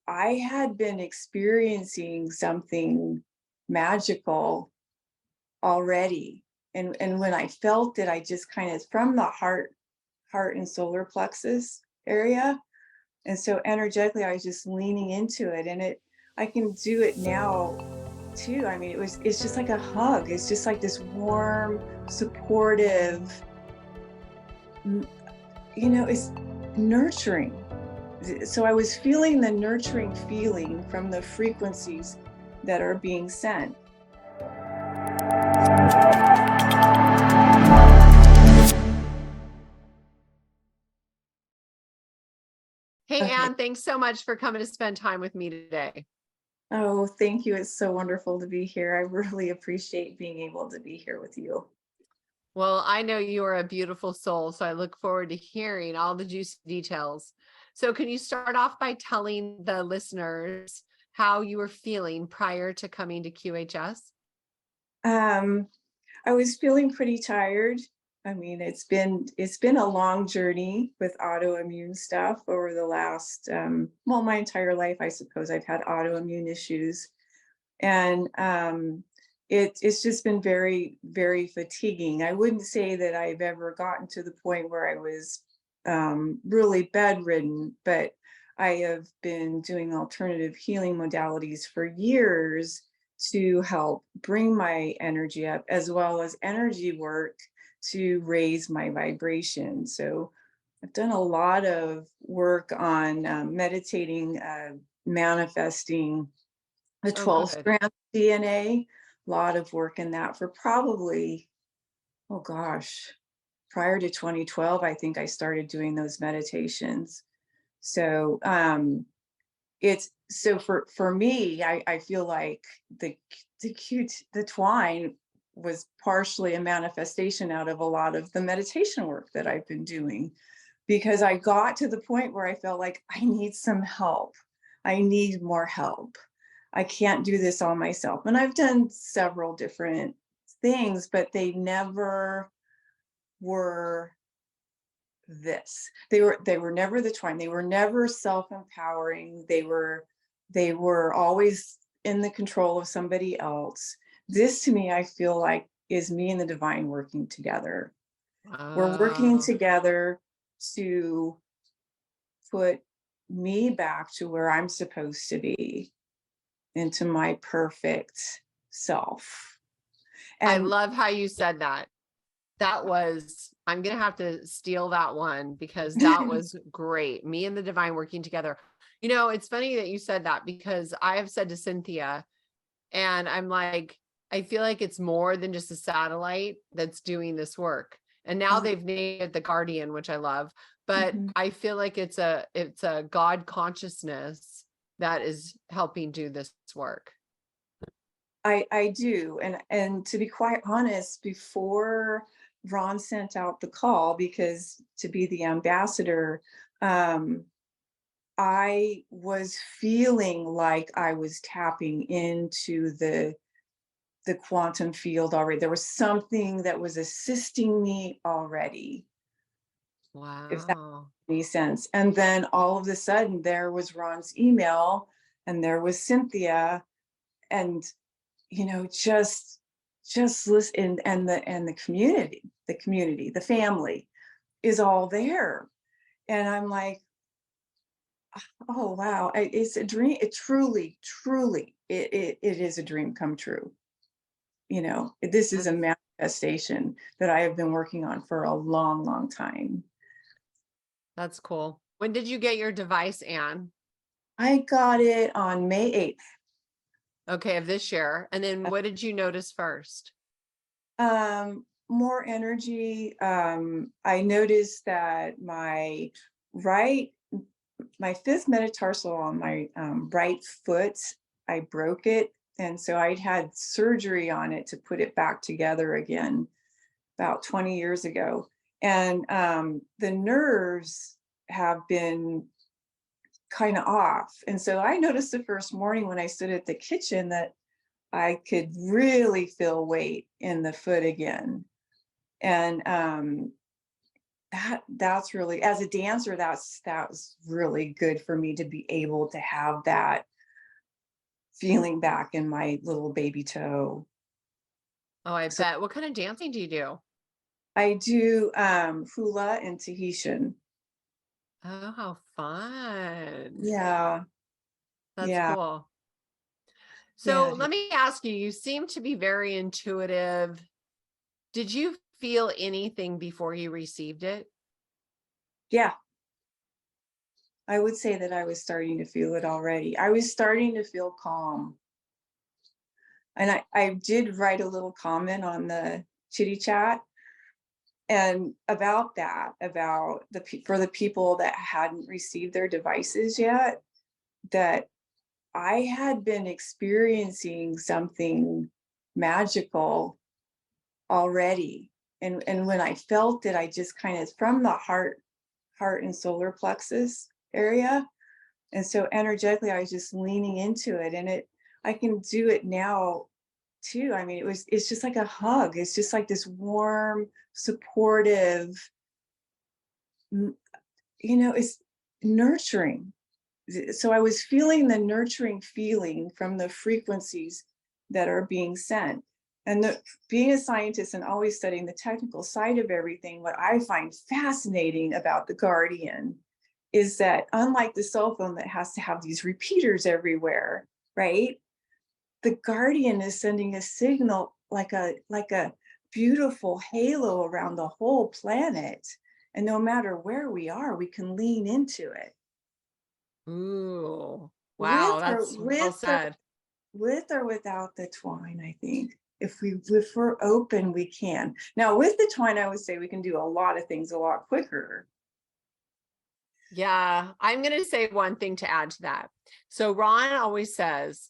I had been experiencing something magical already. And when I felt it, I just kind of from the heart and solar plexus area. And so energetically, I was just leaning into it. And I can do it now too. I mean, it's just like a hug. It's just like this warm, supportive, it's nurturing. So I was feeling the nurturing feeling from the frequencies that are being sent. Hey, Okay. Anne, thanks so much for coming to spend time with me today. Oh, thank you. It's so wonderful to be here. I really appreciate being able to be here with you. Well, I know you are a beautiful soul, so I look forward to hearing all the juicy details. So can you start off by telling the listeners how you were feeling prior to coming to QHS? I was feeling pretty tired. I mean, it's been a long journey with autoimmune stuff over the last my entire life. I suppose I've had autoimmune issues, and it's just been very, very fatiguing. I wouldn't say that I've ever gotten to the point where I was really bedridden, but I have been doing alternative healing modalities for years to help bring my energy up, as well as energy work to raise my vibration. So I've done a lot of work on meditating, manifesting the Oh, 12 good. strand DNA, a lot of work in that for probably, oh gosh, prior to 2012, I think I started doing those meditations. So it's so for me, I feel like the twine was partially a manifestation out of a lot of the meditation work that I've been doing, because I got to the point where I felt like I need some help. I need more help. I can't do this all myself. And I've done several different things, but they never were this. They were never the twine. They were never self-empowering. They were always in the control of somebody else. This to me, I feel like is me and the divine working together. We're working Oh, together to put me back to where I'm supposed to be, into my perfect self. I And love how you said that. I'm going to have to steal that one because that was great. Me and the divine working together. It's funny that you said that because I have said to Cynthia, and I'm like, I feel like it's more than just a satellite that's doing this work. And now they've named it the Guardian, which I love, but Mhm. I feel like it's a God consciousness that is helping do this work. I do. And to be quite honest, before Ron sent out the call, because to be the ambassador, um, I was feeling like I was tapping into the quantum field already. There was something that was assisting me already, if that Wow. makes any sense. And then all of a sudden there was Ron's email, and there was Cynthia, and just listen, and the family is all there. And I'm like, oh wow, it's a dream. It truly it is a dream come true. This is a That's manifestation that I have been working on for a long, long time. that's cool. When did you get your device, Anne? I got it on May 8th. Okay, of this year. And then what did you notice first? More energy. I noticed that right my fifth metatarsal on my right foot, I broke it. And so I'd had surgery on it to put it back together again about 20 years ago. And the nerves have been kind of off. And so I noticed the first morning when I stood at the kitchen that I could really feel weight in the foot again. And that's really, as a dancer, that was really good for me to be able to have that feeling back in my little baby toe. Oh, I So bet. What kind of dancing do you do? I do hula and Tahitian. Oh, how fun. Yeah, That's yeah, cool. So yeah, let me ask you, you seem to be very intuitive. Did you feel anything before you received it? yeah. I would say that I was starting to feel it already. I was starting to feel calm. And I did write a little comment on the chitty chat and about that, about for the people that hadn't received their devices yet, that I had been experiencing something magical already. And when I felt it, I just kind of from the heart and solar plexus area. And so energetically, I was just leaning into it. And I can do it now too. I mean, it's just like a hug. It's just like this warm, supportive, it's nurturing. So I was feeling the nurturing feeling from the frequencies that are being sent. And being a scientist and always studying the technical side of everything, what I find fascinating about the Guardian is that unlike the cell phone that has to have these repeaters everywhere, right? The Guardian is sending a signal like a beautiful halo around the whole planet. And no matter where we are, we can lean into it. Ooh, With wow, or that's well with or said. with or without the twine, I think. If we're open, we can. Now with the twine, I would say we can do a lot of things a lot quicker. Yeah, I'm going to say one thing to add to that. So Ron always says,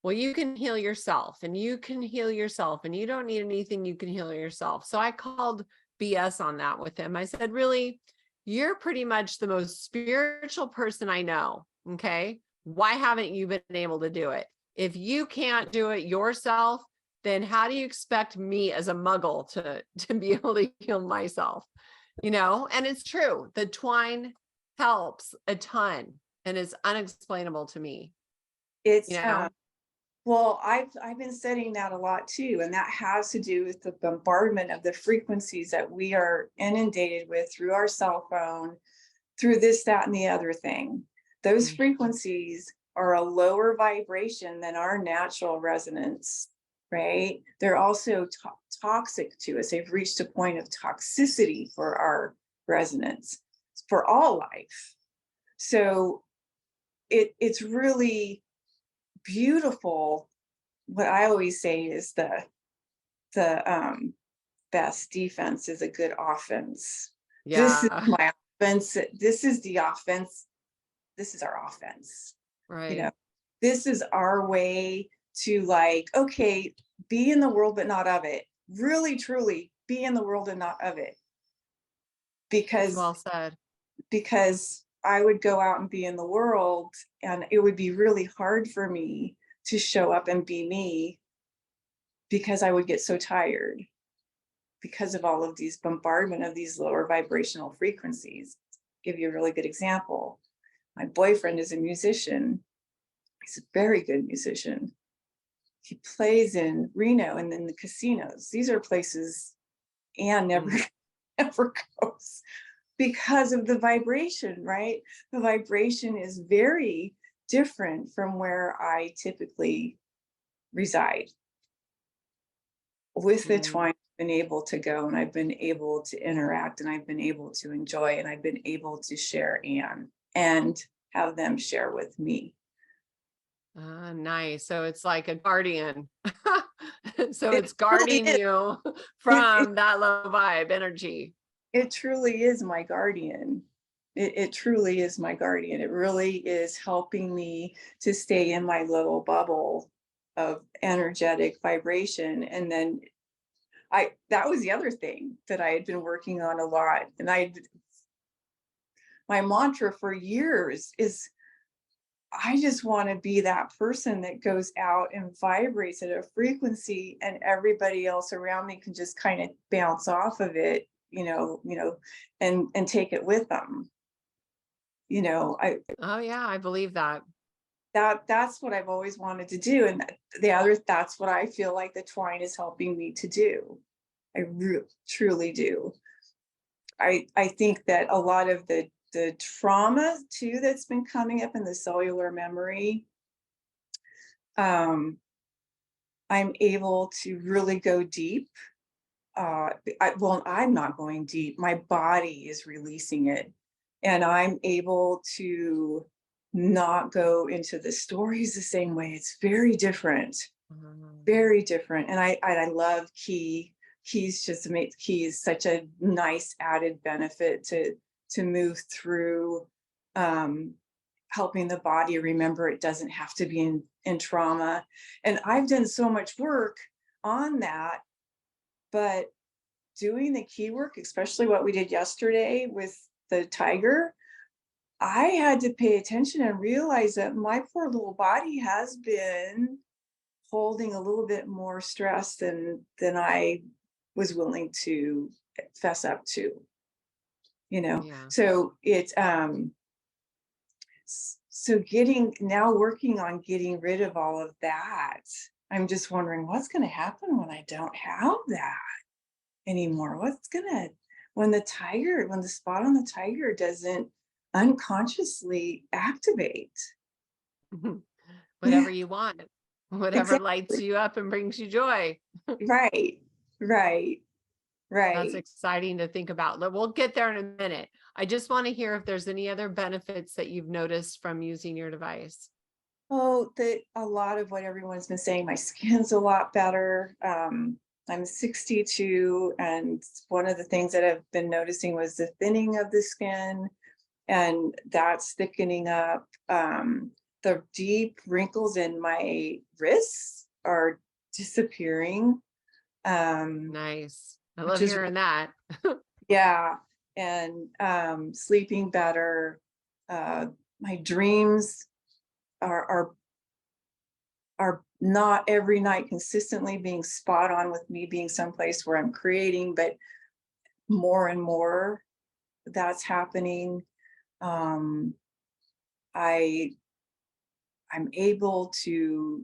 well, you can heal yourself and you can heal yourself and you don't need anything, you can heal yourself. So I called BS on that with him. I said, really, you're pretty much the most spiritual person I know. Okay. Why haven't you been able to do it? If you can't do it yourself, then how do you expect me as a muggle to be able to heal myself? And it's true. The twine helps a ton and is unexplainable to me, you It's know? well, I've been studying that a lot too, and that has to do with the bombardment of the frequencies that we are inundated with through our cell phone, through this, that, and the other thing. Those Mm. frequencies are a lower vibration than our natural resonance, right? They're also toxic to us. They've reached a point of toxicity for our resonance for all life. So it's really beautiful. What I always say is the best defense is a good offense. This is Yeah, my offense. This is the offense. This is our offense. You know, right. this is our way to like, okay, be in the world but not of it. Really, truly be in the world and not of it. That's Because well said. I would go out and be in the world and it would be really hard for me to show up and be me because I would get so tired because of all of these bombardment of these lower vibrational frequencies. Give you a really good example. My boyfriend is a musician. He's a very good musician. He plays in Reno and in the casinos. These are places Anne never Mm. ever goes because of the vibration, right? The vibration is very different from where I typically reside. With the Mm. twine, I've been able to go and I've been able to interact and I've been able to enjoy and I've been able to share and have them share with me. Ah, nice. So it's like a guardian. So It it's truly guarding is. you It, from that low vibe energy. it truly is my guardian. It truly is my guardian. It really is helping me to stay in my little bubble of energetic vibration. And then that was the other thing that I had been working on a lot. And my mantra for years is I just want to be that person that goes out and vibrates at a frequency and everybody else around me can just kind of bounce off of it and take it with them. Oh yeah, I believe that. That's what I've always wanted to do. And that's what I feel like the twine is helping me to do. I truly do. I think that a lot of the trauma too that's been coming up in the cellular memory, I'm able to really go deep. I'm not going deep. My body is releasing it, and I'm able to not go into the stories the same way. It's very different, very different. And I love Key. Key is such a nice added benefit to move through, helping the body remember it doesn't have to be in trauma. And I've done so much work on that, but doing the key work, especially what we did yesterday with the tiger, I had to pay attention and realize that my poor little body has been holding a little bit more stress than I was willing to fess up to, Yeah. So it's working on getting rid of all of that. I'm just wondering what's going to happen when I don't have that anymore. When the spot on the tiger doesn't unconsciously activate. Whatever you want, whatever Exactly. lights you up and brings you joy. Right. That's exciting to think about. We'll get there in a minute. I just want to hear if there's any other benefits that you've noticed from using your device. Oh, a lot of what everyone's been saying. My skin's a lot better. I'm 62, and one of the things that I've been noticing was the thinning of the skin, and that's thickening up. The deep wrinkles in my wrists are disappearing. Nice. I love Just hearing that. Yeah, and sleeping better. My dreams are not every night consistently being spot on with me being someplace where I'm creating, but more and more that's happening. I'm able to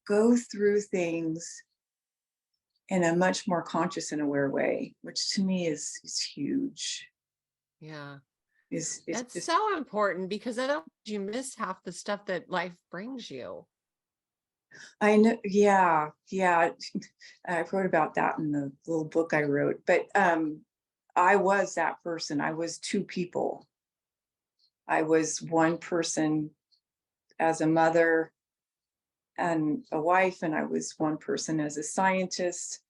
go through things in a much more conscious and aware way, which to me is huge. Yeah. Is That's just, so important because otherwise you miss half the stuff that life brings you. I know, yeah. I wrote about that in the little book I wrote, but I was that person. I was two people. I was one person as a mother and a wife, and I was one person as a scientist.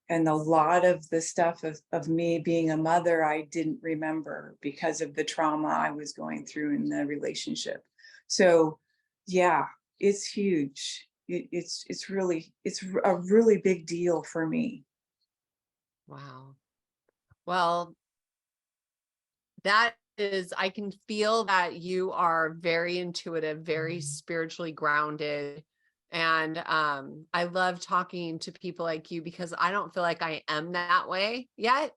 And a lot of the stuff of me being a mother, I didn't remember because of the trauma I was going through in the relationship. So yeah, it's huge. It's a really big deal for me. Wow. Well, I can feel that you are very intuitive, very spiritually grounded. And I love talking to people like you because I don't feel like I am that way yet.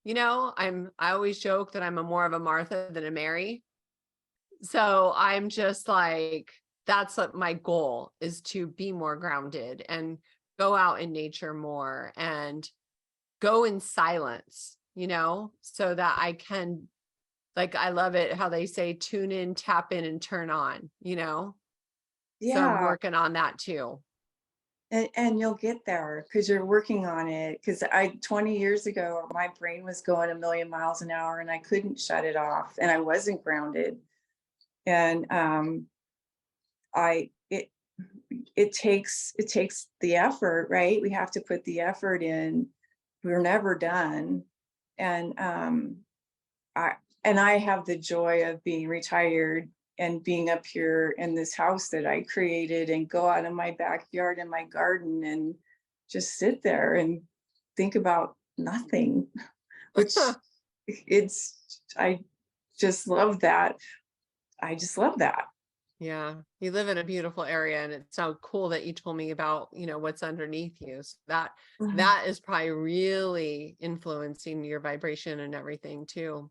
I always joke that I'm more of a Martha than a Mary. So I'm just like, that's what my goal is, to be more grounded and go out in nature more and go in silence, so that I can, like, I love it how they say tune in, tap in, and turn on, So I'm Yeah. working on that too. And you'll get there because you're working on it. Because 20 years ago, my brain was going a million miles an hour and I couldn't shut it off, and I wasn't grounded. And I it takes the effort, right? We have to put the effort in. We're never done. And I I have the joy of being retired and being up here in this house that I created, and go out in my backyard in my garden and just sit there and think about nothing, which I just love that. I just love that. Yeah, you live in a beautiful area, and it's so cool that you told me about, what's underneath you. So Mhm. that is probably really influencing your vibration and everything too.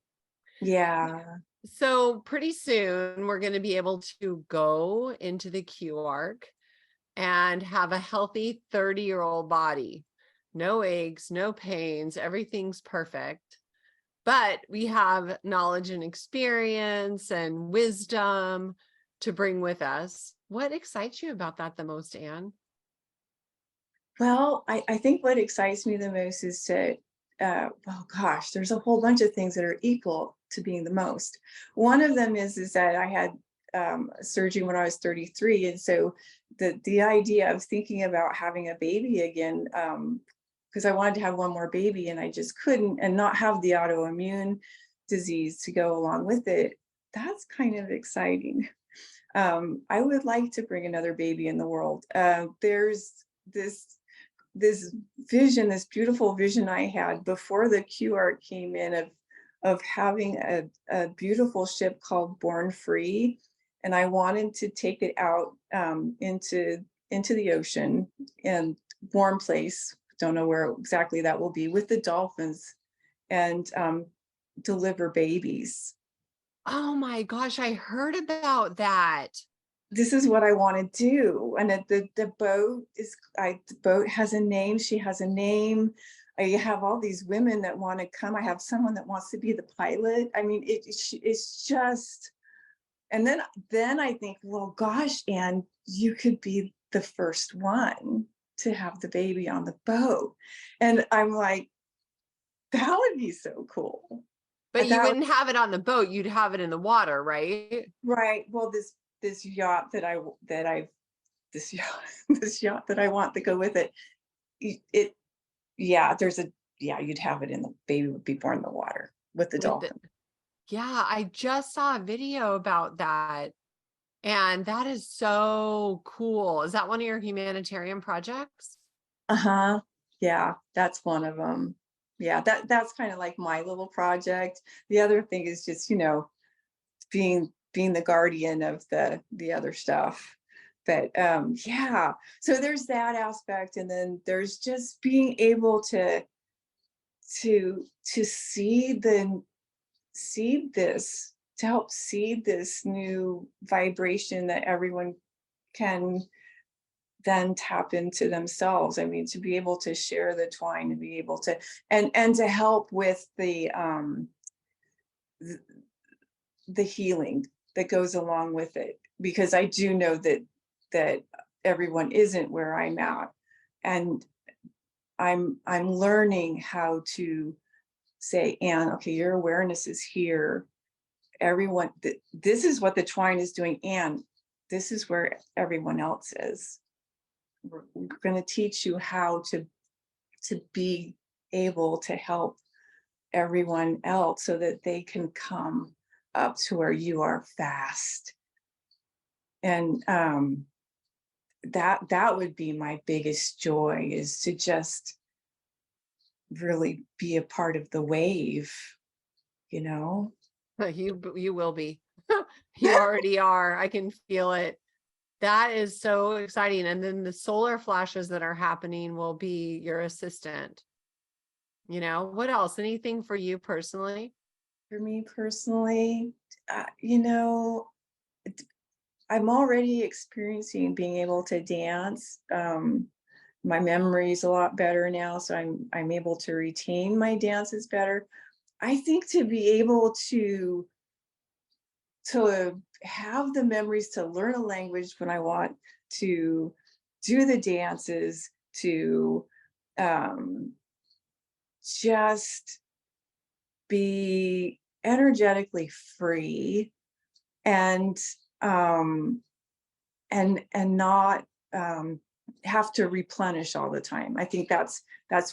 Yeah. So pretty soon we're going to be able to go into the Q arc and have a healthy 30-year-old body. No aches, no pains, everything's perfect. But we have knowledge and experience and wisdom to bring with us. What excites you about that the most, Anne? Well, I think what excites me the most is to, well, gosh, there's a whole bunch of things that are equal to being the most. One of them is that I had surgery when I was 33, and so the idea of thinking about having a baby again, because I wanted to have one more baby and I just couldn't, and not have the autoimmune disease to go along with it. That's kind of exciting. I would like to bring another baby in the world. There's this vision, this beautiful vision I had before the Q art came in of having a beautiful ship called Born Free, and I wanted to take it out into the ocean and warm place. Don't know where exactly that will be with the dolphins and deliver babies. Oh my gosh, I heard about that. This is what I want to do. And the boat is, the boat has a name. She has a name. I have all these women that want to come. I have someone that wants to be the pilot. I mean, it's just, and then I think, well, gosh, Anne, you could be the first one to have the baby on the boat. And I'm like, that would be so cool. But you That wouldn't have it on the boat, you'd have it in the water, right? right. Well, this yacht that I've this yacht this yacht that I want to go with it. It yeah, there's a yeah, you'd have it in the baby would be born in the water with the With the dolphin. Yeah, I just saw a video about that. And that is so cool. Is that one of your humanitarian projects? Uh-huh. Yeah, that's one of them. Yeah, that's kind of like my little project. The other thing is just, being the guardian of the other stuff. But yeah, so there's that aspect, and then there's just being able to seed this to help seed this new vibration that everyone can then tap into themselves. I mean, to be able to share the twine, to be able to and to help with th- the healing that goes along with it, because I do know that everyone isn't where I'm at, and I'm learning how to say, Anne, okay, your awareness is here. Everyone, this is what the twine is doing, and this is where everyone else is. We're going to teach you how to be able to help everyone else so that they can come up to where you are fast. And that would be my biggest joy, is to just really be a part of the wave, you know. You will be. You already are. I can feel it. That is so exciting. And then the solar flashes that are happening will be your assistant. What else? Anything for you personally? For me personally, you know, I'm already experiencing being able to dance. My memory's a lot better now, so I'm able to retain my dances better. I think to be able to have the memories to learn a language when I want to do the dances, to um, just be energetically free, and um, and not have to replenish all the time. I think that's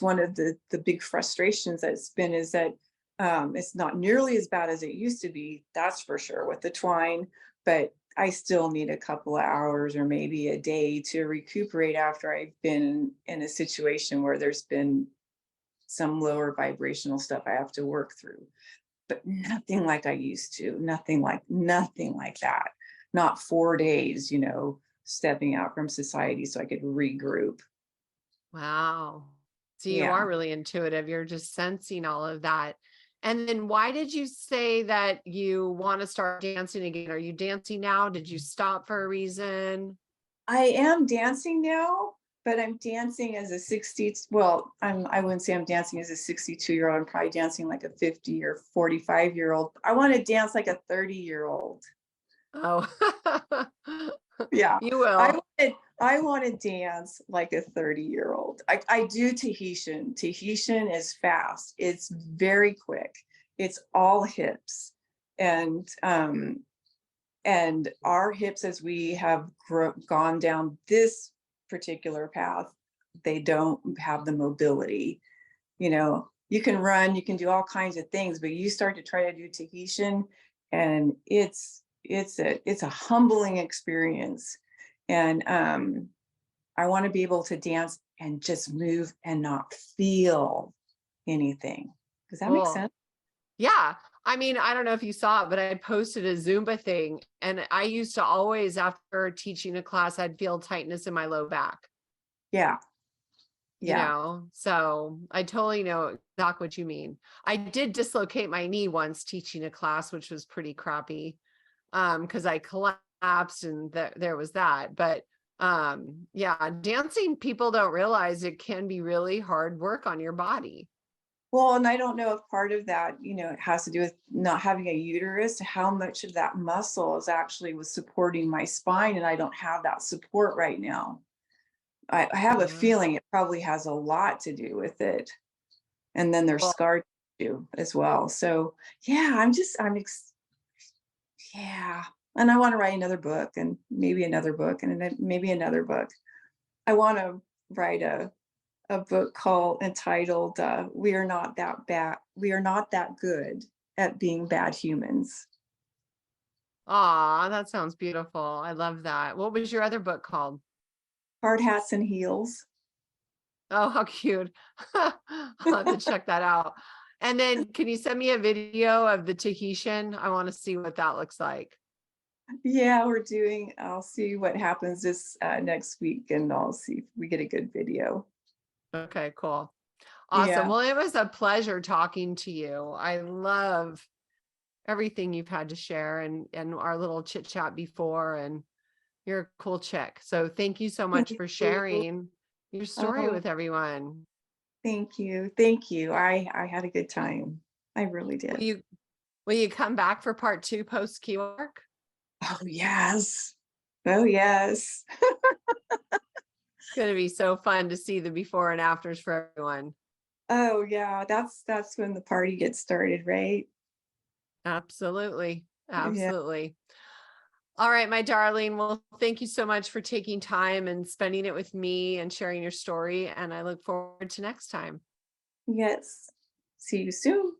one of the big frustrations that's been, is that it's not nearly as bad as it used to be. That's for sure with the twine, but I still need a couple of hours or maybe a day to recuperate after I've been in a situation where there's been some lower vibrational stuff I have to work through. But nothing like I used to. Nothing like that. not 4 days, stepping out from society so I could regroup. Wow. So you Yeah. are really intuitive. You're just sensing all of that. And then why did you say that you want to start dancing again? Are you dancing now? Did you stop for a reason? I am dancing now, but I'm dancing as a 60, well, I wouldn't say I'm dancing as a 62-year-old. I'm probably dancing like a 50 or 45-year-old. I want to dance like a 30-year-old. Oh, Yeah. you will. I want to dance like a 30-year-old. I do Tahitian. Tahitian is fast. It's very quick. It's all hips. And our hips, as we have gone down this particular path, they don't have the mobility. You can run, you can do all kinds of things, but you start to try to do Tahitian, and it's a humbling experience. And I want to be able to dance and just move and not feel anything. Does that make Cool. sense? Yeah. I mean, I don't know if you saw it, but I posted a Zumba thing, and I used to always, after teaching a class, I'd feel tightness in my low back, Yeah. Yeah. so I totally know exactly what you mean. I did dislocate my knee once teaching a class, which was pretty crappy, because I collapsed, and there was that. But yeah, dancing, people don't realize it can be really hard work on your body. Well, and I don't know if part of that, it has to do with not having a uterus, how much of that muscle is actually was supporting my spine, and I don't have that support right now. I have a Yeah. feeling it probably has a lot to do with it. And then there's Well, scar tissue as well. So yeah, yeah. And I want to write another book, and maybe another book, and then maybe another book. I want to write a book entitled We Are Not That Bad. We Are Not That Good at Being Bad Humans. aw, that sounds beautiful. I love that. What was your other book called? Hard Hats and Heels. Oh, how cute. I'll have to check that out. And then can you send me a video of the Tahitian? I want to see what that looks like. Yeah, I'll see what happens this next week, and I'll see if we get a good video. Okay, cool. Awesome. Yeah. Well, it was a pleasure talking to you. I love everything you've had to share, and our little chit chat before, and you're a cool chick. So thank you so much for sharing your story Oh, with everyone. thank you. Thank you. I had a good time. I really Will did. you come back for part 2 post key work? Oh, yes. Oh, yes. It's going to be so fun to see the before and afters for everyone. Oh, yeah. That's when the party gets started, right? Absolutely. Yeah. Absolutely. All right, my darling. Well, thank you so much for taking time and spending it with me and sharing your story. And I look forward to next time. Yes. See you soon.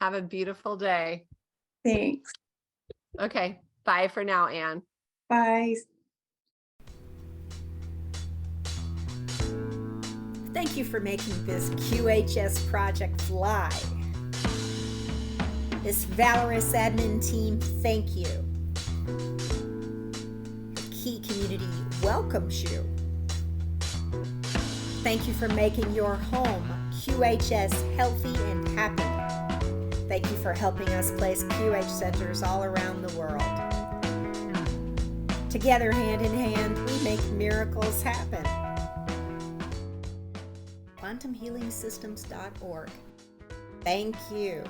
Have a beautiful day. Thanks. Okay. Bye for now, Anne. Bye. Thank you for making this QHS project fly. This valorous admin team, thank you. The Key community welcomes you. Thank you for making your home QHS healthy and happy. Thank you for helping us place QH centers all around the world. Together, hand in hand, we make miracles happen. QuantumHealingSystems.org. Thank you.